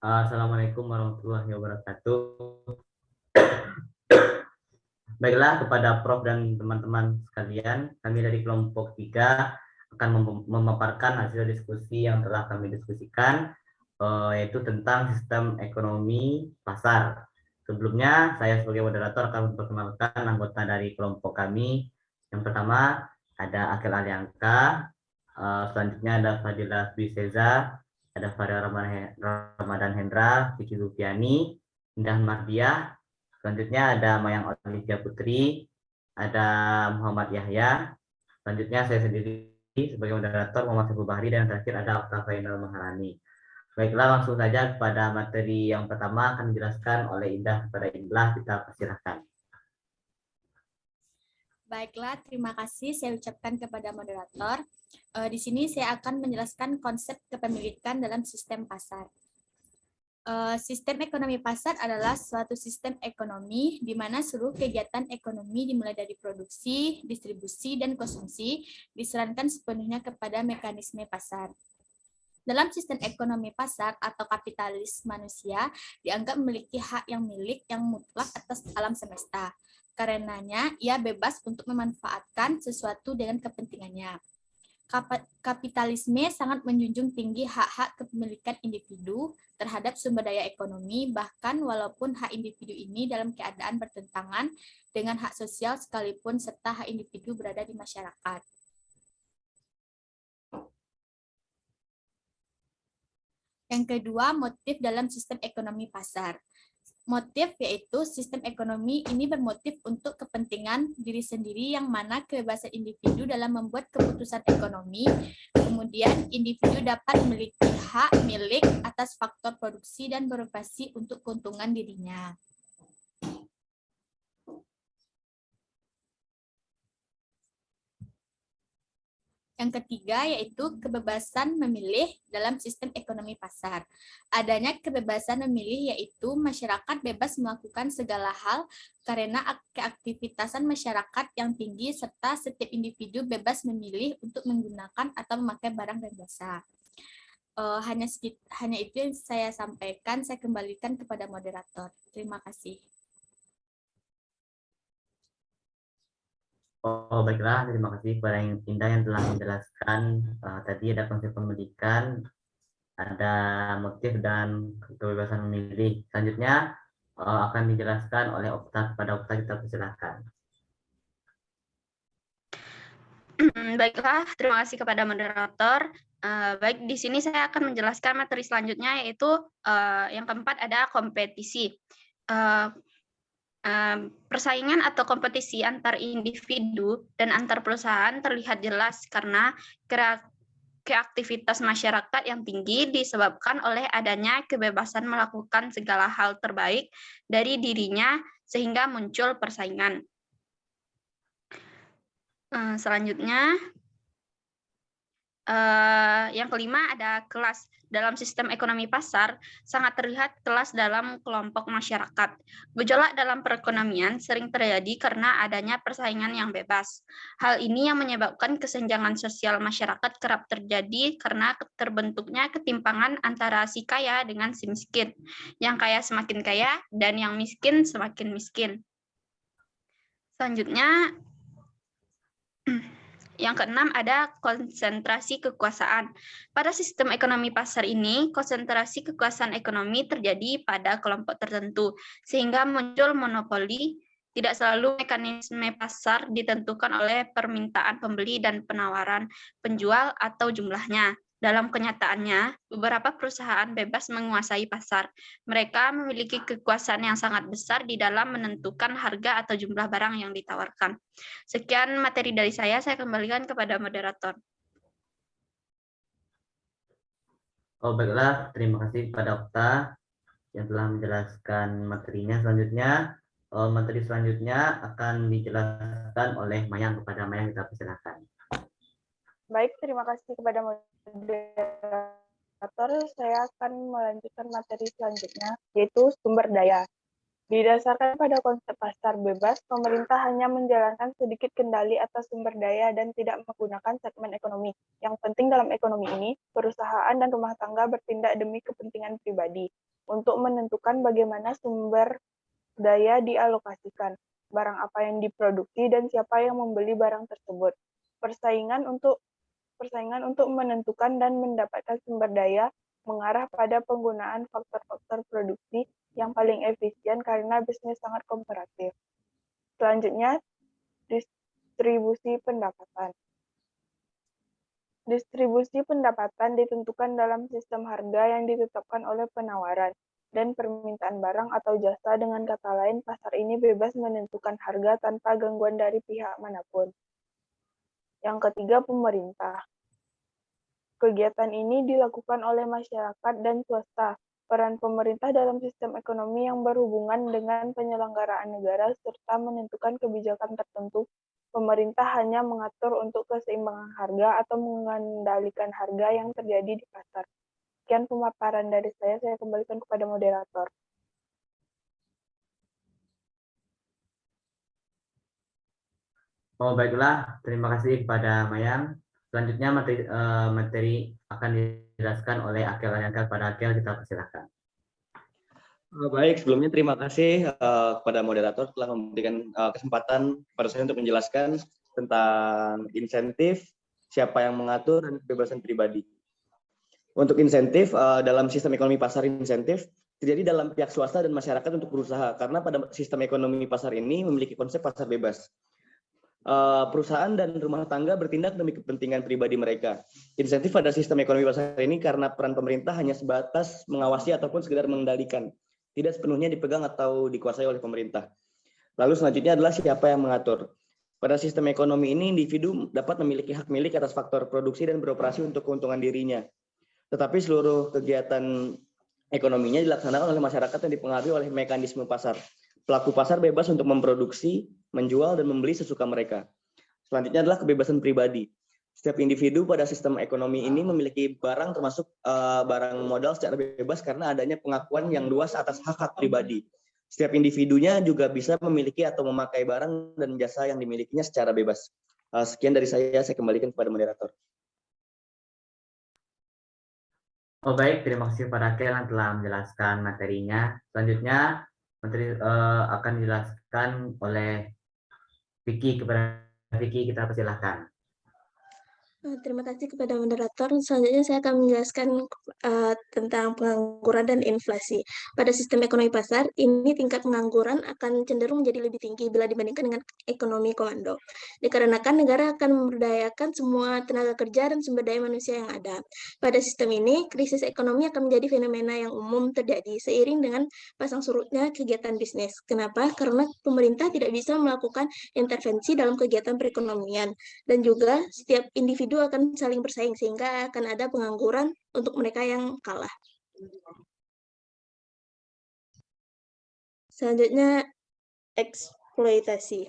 Assalamualaikum warahmatullahi wabarakatuh. Baiklah, kepada Prof dan teman-teman sekalian, kami dari kelompok 3 akan memaparkan hasil diskusi yang telah kami diskusikan, yaitu tentang sistem ekonomi pasar. Sebelumnya, saya sebagai moderator akan memperkenalkan anggota dari kelompok kami. Yang pertama, ada Akhil Alianka, selanjutnya ada Fadilah Biseza, ada Faria Ramadan Hendra, Vicky Lupiani, Indah Mardiah. Selanjutnya ada Mayang Olivia Putri, ada Muhammad Yahya. Selanjutnya saya sendiri sebagai moderator Muhammad Syaful Bahri, dan terakhir ada Oktavianul Maharani. Baiklah, langsung saja kepada materi yang pertama akan dijelaskan oleh Indah. Kepada Indah kita persilahkan. Baiklah, terima kasih saya ucapkan kepada moderator. Di sini saya akan menjelaskan konsep kepemilikan dalam sistem pasar. Sistem ekonomi pasar adalah suatu sistem ekonomi di mana seluruh kegiatan ekonomi dimulai dari produksi, distribusi, dan konsumsi diserahkan sepenuhnya kepada mekanisme pasar. Dalam sistem ekonomi pasar atau kapitalis, manusia dianggap memiliki hak yang mutlak atas alam semesta. Karenanya, ia bebas untuk memanfaatkan sesuatu dengan kepentingannya. Kapitalisme sangat menjunjung tinggi hak-hak kepemilikan individu terhadap sumber daya ekonomi, bahkan walaupun hak individu ini dalam keadaan bertentangan dengan hak sosial sekalipun serta hak individu berada di masyarakat. Yang kedua, motif dalam sistem ekonomi pasar. Motif yaitu sistem ekonomi ini bermotif untuk kepentingan diri sendiri, yang mana kebebasan individu dalam membuat keputusan ekonomi. Kemudian individu dapat memiliki hak milik atas faktor produksi dan beroperasi untuk keuntungan dirinya. Yang ketiga yaitu kebebasan memilih dalam sistem ekonomi pasar. Adanya kebebasan memilih yaitu masyarakat bebas melakukan segala hal karena keaktivitasan masyarakat yang tinggi serta setiap individu bebas memilih untuk menggunakan atau memakai barang dan jasa. Hanya itu yang saya sampaikan. Saya kembalikan kepada moderator. Terima kasih. Oh, baiklah, terima kasih kepada Indah yang telah menjelaskan. Tadi ada konsep pendidikan, ada motif dan kebebasan memilih. Selanjutnya akan dijelaskan oleh Okta. Kepada Okta kita persilahkan. Baiklah, terima kasih kepada moderator. Baik, di sini saya akan menjelaskan materi selanjutnya, yaitu yang keempat ada kompetisi. Persaingan atau kompetisi antar individu dan antar perusahaan terlihat jelas karena kreativitas masyarakat yang tinggi disebabkan oleh adanya kebebasan melakukan segala hal terbaik dari dirinya sehingga muncul persaingan. Selanjutnya, yang kelima ada kelas. Dalam sistem ekonomi pasar, sangat terlihat kelas dalam kelompok masyarakat. Gejolak dalam perekonomian sering terjadi karena adanya persaingan yang bebas. Hal ini yang menyebabkan kesenjangan sosial masyarakat kerap terjadi karena terbentuknya ketimpangan antara si kaya dengan si miskin. Yang kaya semakin kaya dan yang miskin semakin miskin. Selanjutnya, yang keenam ada konsentrasi kekuasaan. Pada sistem ekonomi pasar ini, konsentrasi kekuasaan ekonomi terjadi pada kelompok tertentu, sehingga muncul monopoli. Tidak selalu mekanisme pasar ditentukan oleh permintaan pembeli dan penawaran penjual atau jumlahnya. Dalam kenyataannya, beberapa perusahaan bebas menguasai pasar. Mereka memiliki kekuasaan yang sangat besar di dalam menentukan harga atau jumlah barang yang ditawarkan. Sekian materi dari saya kembalikan kepada moderator. Oh, baiklah, terima kasih kepada Okta yang telah menjelaskan materinya. Selanjutnya, materi selanjutnya akan dijelaskan oleh Mayang. Kepada Mayang kita persilakan. Baik, terima kasih kepada moderator. Saya akan melanjutkan materi selanjutnya, yaitu sumber daya. Didasarkan pada konsep pasar bebas, pemerintah hanya menjalankan sedikit kendali atas sumber daya dan tidak menggunakan segmen ekonomi. Yang penting dalam ekonomi ini, perusahaan dan rumah tangga bertindak demi kepentingan pribadi untuk menentukan bagaimana sumber daya dialokasikan, barang apa yang diproduksi, dan siapa yang membeli barang tersebut. Persaingan untuk menentukan dan mendapatkan sumber daya mengarah pada penggunaan faktor-faktor produksi yang paling efisien karena bisnis sangat komparatif. Selanjutnya, distribusi pendapatan. Distribusi pendapatan ditentukan dalam sistem harga yang ditetapkan oleh penawaran dan permintaan barang atau jasa. Dengan kata lain, pasar ini bebas menentukan harga tanpa gangguan dari pihak manapun. Yang ketiga, pemerintah. Kegiatan ini dilakukan oleh masyarakat dan swasta. Peran pemerintah dalam sistem ekonomi yang berhubungan dengan penyelenggaraan negara serta menentukan kebijakan tertentu. Pemerintah hanya mengatur untuk keseimbangan harga atau mengendalikan harga yang terjadi di pasar. Sekian pemaparan dari saya kembalikan kepada moderator. Oh, baiklah, terima kasih kepada Mayang. Selanjutnya materi akan dijelaskan oleh Akhil Ayanka. Kepada Akhil, kita persilahkan. Baik, sebelumnya terima kasih kepada moderator telah memberikan kesempatan pada saya untuk menjelaskan tentang insentif, siapa yang mengatur, dan kebebasan pribadi. Untuk insentif, dalam sistem ekonomi pasar insentif, terjadi dalam pihak swasta dan masyarakat untuk berusaha, karena pada sistem ekonomi pasar ini memiliki konsep pasar bebas. Perusahaan dan rumah tangga bertindak demi kepentingan pribadi mereka. Insentif pada sistem ekonomi pasar ini karena peran pemerintah hanya sebatas mengawasi ataupun sekedar mengendalikan, tidak sepenuhnya dipegang atau dikuasai oleh pemerintah. Lalu selanjutnya adalah siapa yang mengatur. Pada sistem ekonomi ini, individu dapat memiliki hak milik atas faktor produksi dan beroperasi untuk keuntungan dirinya. Tetapi seluruh kegiatan ekonominya dilaksanakan oleh masyarakat yang dipengaruhi oleh mekanisme pasar. Pelaku pasar bebas untuk memproduksi, menjual, dan membeli sesuka mereka. Selanjutnya adalah kebebasan pribadi. Setiap individu pada sistem ekonomi ini memiliki barang termasuk barang modal secara bebas karena adanya pengakuan yang luas atas hak-hak pribadi. Setiap individunya juga bisa memiliki atau memakai barang dan jasa yang dimilikinya secara bebas. Sekian dari saya kembalikan kepada moderator. Oh, baik, terima kasih kepada Akhil yang telah menjelaskan materinya. Selanjutnya, materi akan dijelaskan oleh Vicky. Kepada Vicky, kita persilahkan. Terima kasih kepada moderator. Selanjutnya saya akan menjelaskan tentang pengangguran dan inflasi. Pada sistem ekonomi pasar, ini tingkat pengangguran akan cenderung menjadi lebih tinggi bila dibandingkan dengan ekonomi komando. Dikarenakan negara akan memberdayakan semua tenaga kerja dan sumber daya manusia yang ada. Pada sistem ini, krisis ekonomi akan menjadi fenomena yang umum terjadi seiring dengan pasang surutnya kegiatan bisnis. Kenapa? Karena pemerintah tidak bisa melakukan intervensi dalam kegiatan perekonomian. Dan juga setiap individu akan saling bersaing sehingga akan ada pengangguran untuk mereka yang kalah. Selanjutnya, eksploitasi.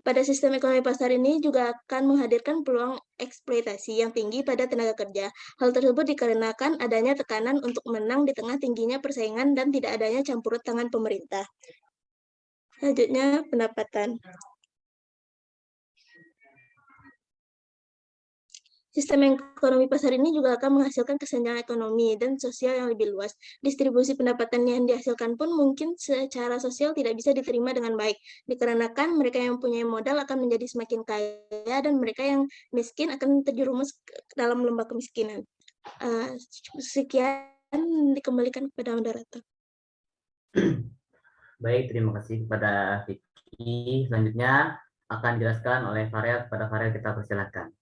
Pada sistem ekonomi pasar ini juga akan menghadirkan peluang eksploitasi yang tinggi pada tenaga kerja. Hal tersebut dikarenakan adanya tekanan untuk menang di tengah tingginya persaingan dan tidak adanya campur tangan pemerintah. Selanjutnya, pendapatan. Sistem ekonomi pasar ini juga akan menghasilkan kesenjangan ekonomi dan sosial yang lebih luas. Distribusi pendapatan yang dihasilkan pun mungkin secara sosial tidak bisa diterima dengan baik, dikarenakan mereka yang punya modal akan menjadi semakin kaya dan mereka yang miskin akan terjerumus dalam lembah kemiskinan. Sekian, dikembalikan kepada moderator. Baik, terima kasih kepada Vicky. Selanjutnya akan dijelaskan oleh Farel. Kepada Farel, kita persilakan.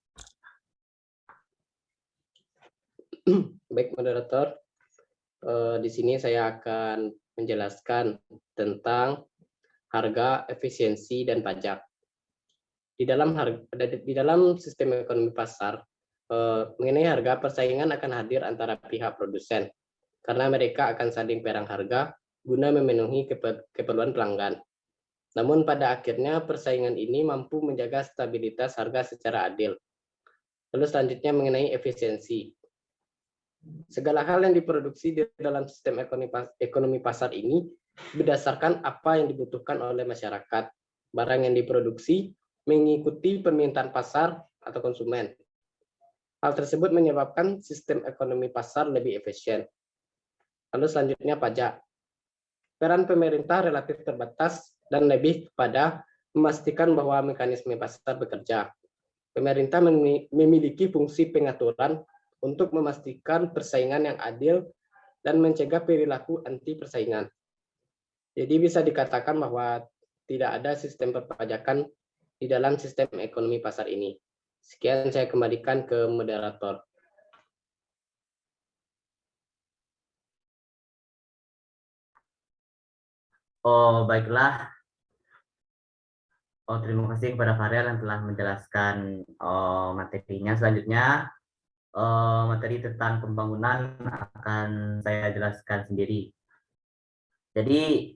Baik, moderator. Di sini saya akan menjelaskan tentang harga, efisiensi, dan pajak. Di dalam sistem ekonomi pasar, mengenai harga, persaingan akan hadir antara pihak produsen, karena mereka akan saling perang harga guna memenuhi keperluan pelanggan. Namun pada akhirnya persaingan ini mampu menjaga stabilitas harga secara adil. Lalu selanjutnya mengenai efisiensi. Segala hal yang diproduksi di dalam sistem ekonomi pasar ini berdasarkan apa yang dibutuhkan oleh masyarakat. Barang yang diproduksi mengikuti permintaan pasar atau konsumen. Hal tersebut menyebabkan sistem ekonomi pasar lebih efisien. Lalu selanjutnya pajak. Peran pemerintah relatif terbatas dan lebih kepada memastikan bahwa mekanisme pasar bekerja. Pemerintah memiliki fungsi pengaturan untuk memastikan persaingan yang adil dan mencegah perilaku anti persaingan. Jadi bisa dikatakan bahwa tidak ada sistem perpajakan di dalam sistem ekonomi pasar ini. Sekian, saya kembalikan ke moderator. Oh, baiklah. Oh, terima kasih kepada Farel yang telah menjelaskan materinya. Selanjutnya, materi tentang pembangunan akan saya jelaskan sendiri. Jadi,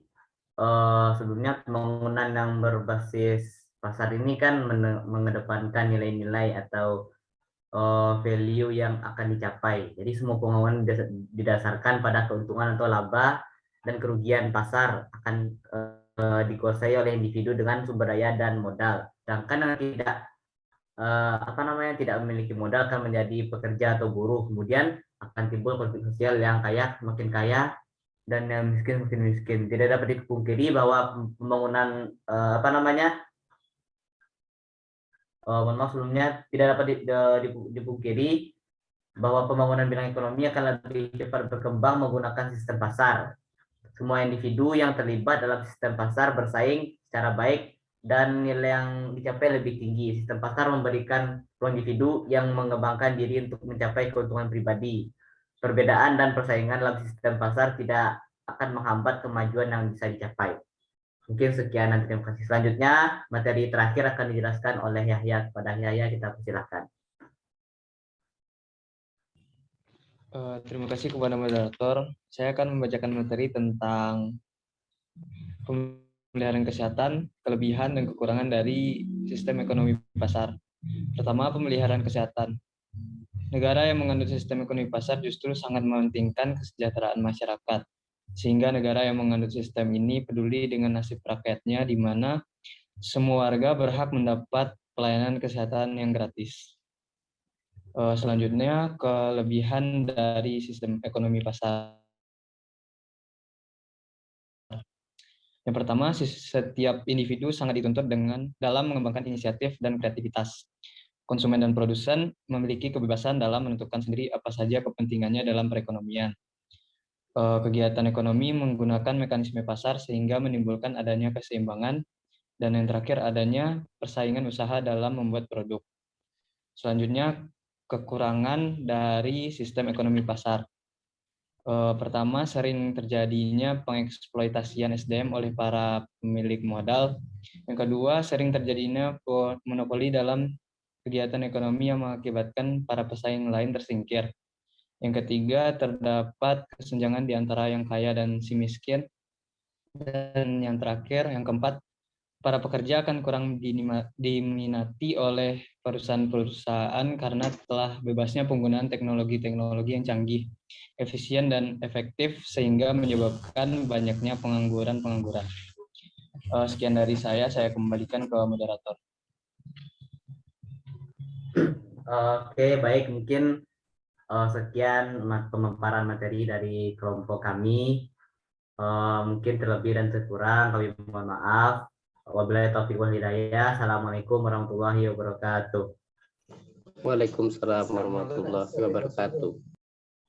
sebelumnya pembangunan yang berbasis pasar ini kan mengedepankan nilai-nilai atau value yang akan dicapai. Jadi semua pembangunan didasarkan pada keuntungan atau laba dan kerugian pasar akan dikuasai oleh individu dengan sumber daya dan modal. Sedangkan yang tidak memiliki modal akan menjadi pekerja atau buruh. Kemudian akan timbul konflik sosial, yang kaya makin kaya dan yang miskin makin miskin. Tidak dapat dipungkiri bahwa pembangunan sebelumnya tidak dapat dipungkiri bahwa pembangunan bidang ekonomi akan lebih cepat berkembang menggunakan sistem pasar. Semua individu yang terlibat dalam sistem pasar bersaing secara baik dan nilai yang dicapai lebih tinggi. Sistem pasar memberikan ruang individu yang mengembangkan diri untuk mencapai keuntungan pribadi. Perbedaan dan persaingan dalam sistem pasar tidak akan menghambat kemajuan yang bisa dicapai. Mungkin sekian, nanti terima kasih. Selanjutnya, materi terakhir akan dijelaskan oleh Yahya. Kepada Yahya, kita persilahkan. Terima kasih kepada moderator. Saya akan membacakan materi tentang pemeliharaan kesehatan, kelebihan dan kekurangan dari sistem ekonomi pasar. Pertama, pemeliharaan kesehatan. Negara yang menganut sistem ekonomi pasar justru sangat mementingkan kesejahteraan masyarakat, sehingga negara yang menganut sistem ini peduli dengan nasib rakyatnya, di mana semua warga berhak mendapat pelayanan kesehatan yang gratis. Selanjutnya, kelebihan dari sistem ekonomi pasar. Yang pertama, setiap individu sangat dituntut dalam mengembangkan inisiatif dan kreativitas. Konsumen dan produsen memiliki kebebasan dalam menentukan sendiri apa saja kepentingannya dalam perekonomian. Kegiatan ekonomi menggunakan mekanisme pasar sehingga menimbulkan adanya keseimbangan, dan yang terakhir adanya persaingan usaha dalam membuat produk. Selanjutnya, kekurangan dari sistem ekonomi pasar. Pertama, sering terjadinya pengeksploitasian SDM oleh para pemilik modal. Yang kedua, sering terjadinya monopoli dalam kegiatan ekonomi yang mengakibatkan para pesaing lain tersingkir. Yang ketiga, terdapat kesenjangan di antara yang kaya dan si miskin. Dan yang terakhir, yang keempat, para pekerja akan kurang diminati oleh perusahaan-perusahaan karena telah bebasnya penggunaan teknologi-teknologi yang canggih, efisien, dan efektif, sehingga menyebabkan banyaknya pengangguran. Sekian dari saya kembalikan ke moderator. Oke, baik. Mungkin sekian pemaparan materi dari kelompok kami. Mungkin terlebih dan terkurang kami mohon maaf. Wabillahi taufiq wal hidayah. Assalamualaikum warahmatullahi wabarakatuh. Waalaikumsalam warahmatullahi wabarakatuh.